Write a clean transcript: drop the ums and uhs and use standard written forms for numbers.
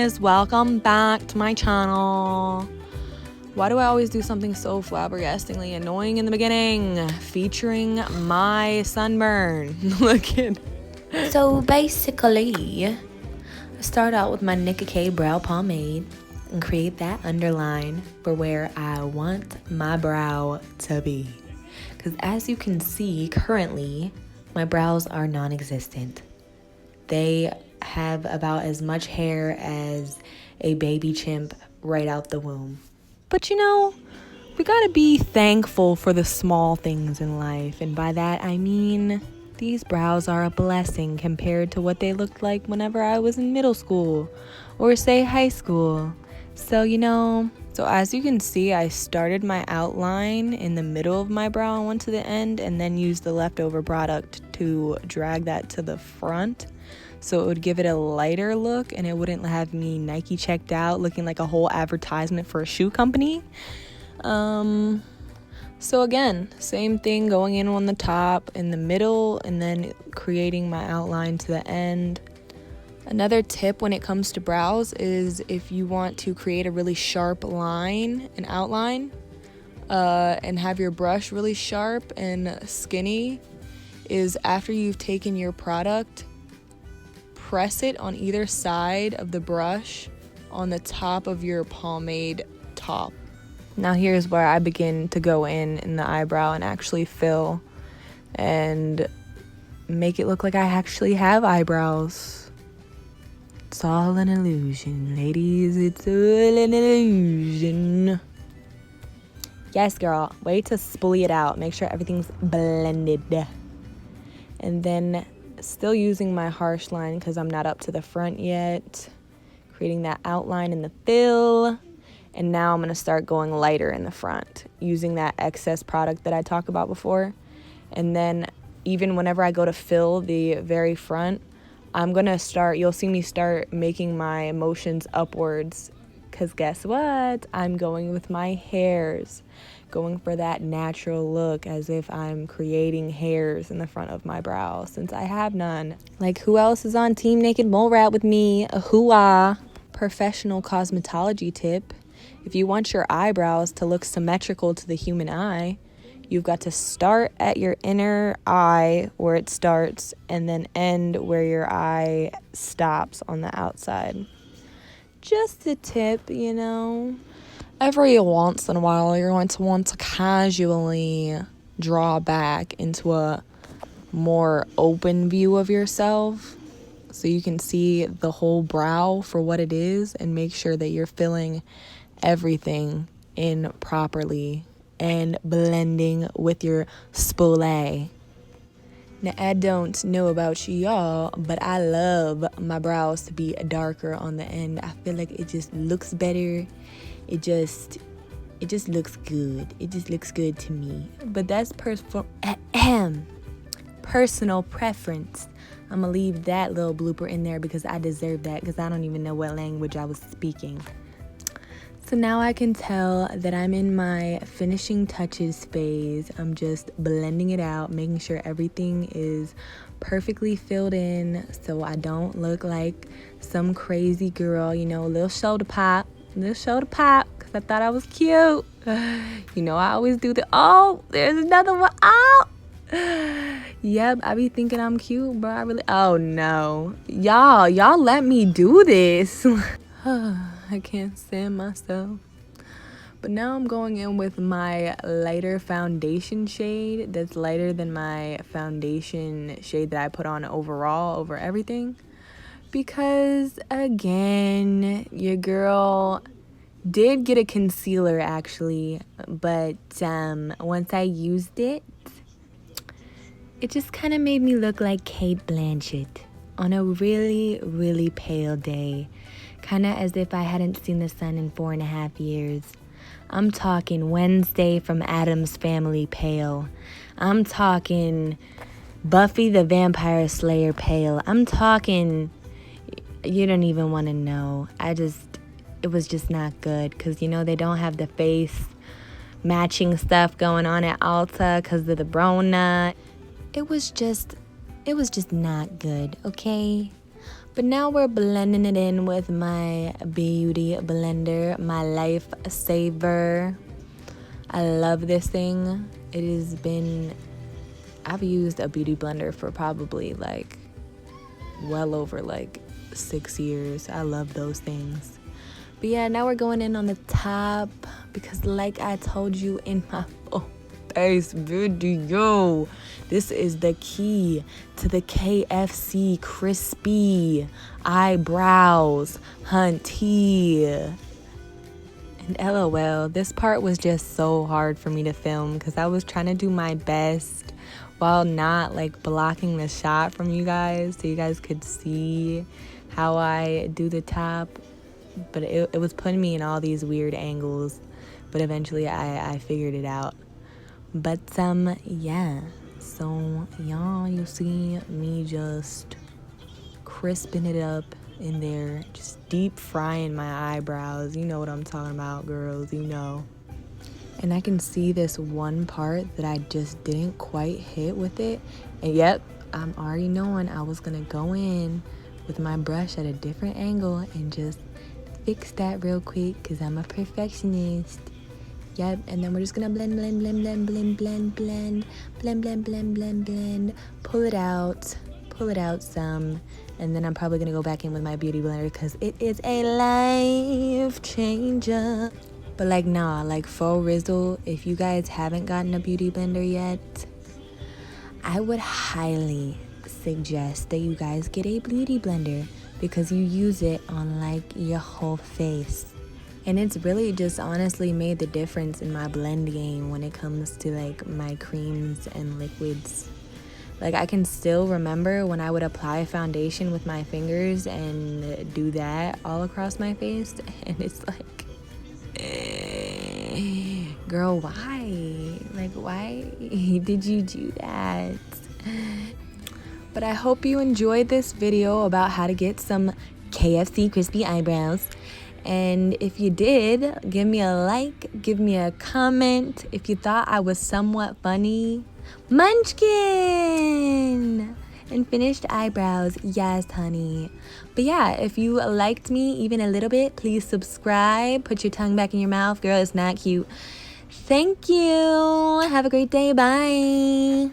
guys, welcome back to my channel. Why do I always do something so flabbergastingly annoying in the beginning? Featuring my sunburn. Look at. So basically, I start out with my Nicka brow pomade and create that underline for where I want my brow to be. Because as you can see, currently, my brows are non-existent. They have about as much hair as a baby chimp right out the womb. But you know, we gotta be thankful for the small things in life. And by that, I mean these brows are a blessing compared to what they looked like whenever I was in middle school or say high school. So, you know, so as you can see, I started my outline in the middle of my brow and went to the end and then used the leftover product to drag that to the front. So it would give it a lighter look and it wouldn't have me Nike checked out looking like a whole advertisement for a shoe company. So again, same thing, going in on the top, in the middle, and then creating my outline to the end. Another tip when it comes to brows is if you want to create a really sharp line, an outline, and have your brush really sharp and skinny, is after you've taken your product, press it on either side of the brush on the top of your pomade top. Now here's where I begin to go in the eyebrow and actually fill and make it look like I actually have eyebrows. It's all an illusion, ladies. It's all an illusion. Yes, girl. Wait to spoolie it out. Make sure everything's blended. And then still using my harsh line because I'm not up to the front yet. Creating that outline in the fill. And now I'm going to start going lighter in the front using that excess product that I talked about before. And then even whenever I go to fill the very front, I'm going to start, you'll see me start making my motions upwards. Because guess what? I'm going with my hairs. Going for that natural look as if I'm creating hairs in the front of my brow since I have none. Like, who else is on Team Naked Mole Rat with me? A hoo-ah. Professional cosmetology tip. If you want your eyebrows to look symmetrical to the human eye, you've got to start at your inner eye where it starts and then end where your eye stops on the outside. Just a tip, you know. Every once in a while, you're going to want to casually draw back into a more open view of yourself so you can see the whole brow for what it is and make sure that you're filling everything in properly and blending with your spoolie. Now, I don't know about y'all, but I love my brows to be darker on the end. I feel like it just looks better. It just looks good. It just looks good to me. But that's personal preference. I'm going to leave that little blooper in there because I deserve that because I don't even know what language I was speaking. So now I can tell that I'm in my finishing touches phase. I'm just blending it out, making sure everything is perfectly filled in so I don't look like some crazy girl, you know, little shoulder pop, because I thought I was cute. You know, I always do there's another one. Oh, yep, I be thinking I'm cute, but oh no. Y'all let me do this. I can't stand myself. But now I'm going in with my lighter foundation shade that's lighter than my foundation shade that I put on overall over everything. Because, again, your girl did get a concealer, actually. But once I used it, it just kind of made me look like Kate Blanchett on a really, really pale day. Kind of as if I hadn't seen the sun in 4.5 years. I'm talking Wednesday from Addams Family pale. I'm talking Buffy the Vampire Slayer pale. I'm talking, you don't even want to know. It was just not good. Because, you know, they don't have the face matching stuff going on at Ulta because of the Brona. It was just not good, okay? But now we're blending it in with my beauty blender, my life saver. I love this thing. It has been, I've used a beauty blender for probably like well over like 6 years. I love those things. But yeah, now we're going in on the top because like I told you in my face video, this is the key to the KFC crispy eyebrows, hunty. And LOL, this part was just so hard for me to film because I was trying to do my best while not like blocking the shot from you guys so you guys could see how I do the top. But it was putting me in all these weird angles. But eventually I figured it out. But yeah. So y'all, you see me just crisping it up in there, just deep frying my eyebrows. You know what I'm talking about, girls, you know. And I can see this one part that I just didn't quite hit with it. And yep, I'm already knowing I was gonna go in with my brush at a different angle and just fix that real quick because I'm a perfectionist. Yep, and then we're just gonna blend, blend, blend, blend, blend, blend, blend, blend, blend, blend, blend, blend, pull it out some, and then I'm probably gonna go back in with my beauty blender because it is a life changer. But like nah, like faux rizzle, if you guys haven't gotten a beauty blender yet, I would highly suggest that you guys get a beauty blender because you use it on like your whole face. And it's really just honestly made the difference in my blend game when it comes to like my creams and liquids. Like I can still remember when I would apply foundation with my fingers and do that all across my face, and it's like, girl, why? Like, why did you do that? But I hope you enjoyed this video about how to get some KFC crispy eyebrows. And if you did, give me a like, give me a comment. If you thought I was somewhat funny, munchkin! And finished eyebrows, yes honey. But yeah, if you liked me even a little bit, please subscribe. Put your tongue back in your mouth, girl, it's not cute. Thank you. Have a great day, bye.